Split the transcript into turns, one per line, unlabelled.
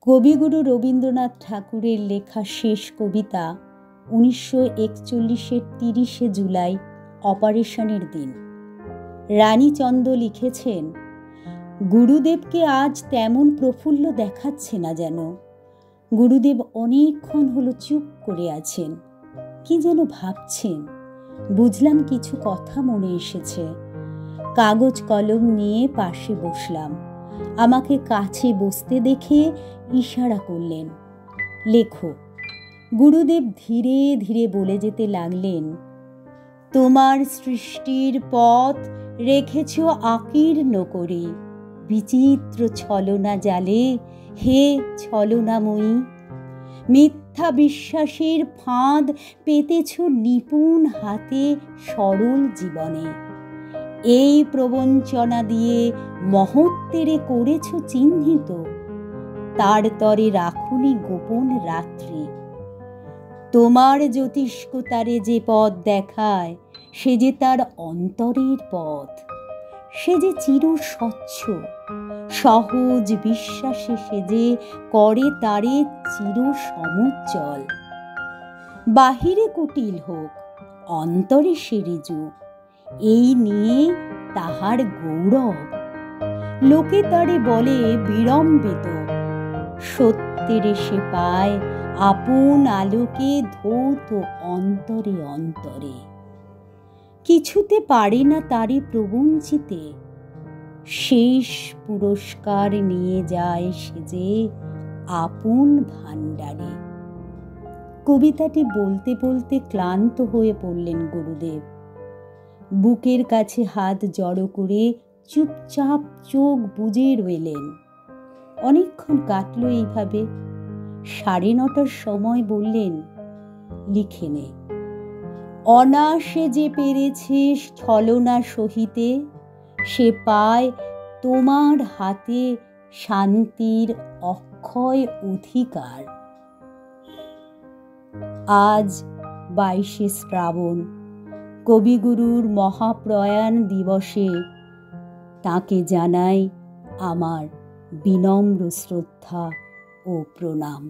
কবিগুরু রবীন্দ্রনাথ ঠাকুরের লেখা শেষ কবিতা 1941-এর 30শে জুলাই, অপারেশনের দিন। রানীচন্দ লিখেছেন, গুরুদেবকে আজ তেমন প্রফুল্ল দেখাচ্ছে না যেন। গুরুদেব অনেকক্ষণ হলো চুপ করে আছেন, কি যেন ভাবছেন। বুঝলাম কিছু কথা মনে এসেছে। কাগজ কলম নিয়ে পাশে বসলাম। আমাকে কাছে বসতে দেখে ইশারা করলেন, লেখো। গুরুদেব ধীরে ধীরে বলে যেতে লাগলেন, তোমার সৃষ্টির পথ রেখেছ আকীর্ণ করে, বিচিত্র ছলনা জালে হে ছলনাময়ী। মিথ্যা বিশ্বাসের ফাঁদ পেতেছ নিপুণ হাতে সরল জীবনে। এই প্রবঞ্চনা দিয়ে মহত্বেরে করেছ চিহ্নিত, তার তরে রাখুনি গোপন রাত্রি। তোমার জ্যোতিষ্কতারে যে পথ দেখায়, সে যে তার অন্তরের পথ। সে যে চির স্বচ্ছ, সহজ বিশ্বাসে সে যে করে তারে চির সমুজ্জ্বল। বাহিরে কুটিল হোক, অন্তরে সে ঋজু, এই নিয়ে তাহার গৌরব। লোকে তারে বলে বিড়ম্বিত, সত্যেরে সে পায় আপন আলোকে ধৌত অন্তরে অন্তরে। কিছুতে পারে না তারে প্রবঞ্চিতে, শেষ পুরস্কার নিয়ে যায় সে যে আপন ভাণ্ডারে। কবিতাটি বলতে বলতে ক্লান্ত হয়ে পড়লেন গুরুদেব। বুকের কাছে হাত জড়ো করে চুপচাপ চোখ বুজে রইলেন। অনেকক্ষণ কাটল এইভাবে। 9:30টার সময় বললেন, লিখে নে। অনায়াসে যে পেরেছে ছলনা সহিতে, সে পায় তোমার হাতে শান্তির অক্ষয় অধিকার। আজ 22শে শ্রাবণ, কবিগুরুর মহাপ্রয়াণ দিবসে তাঁকে জানাই আমার বিনম্র শ্রদ্ধা ও প্রণাম।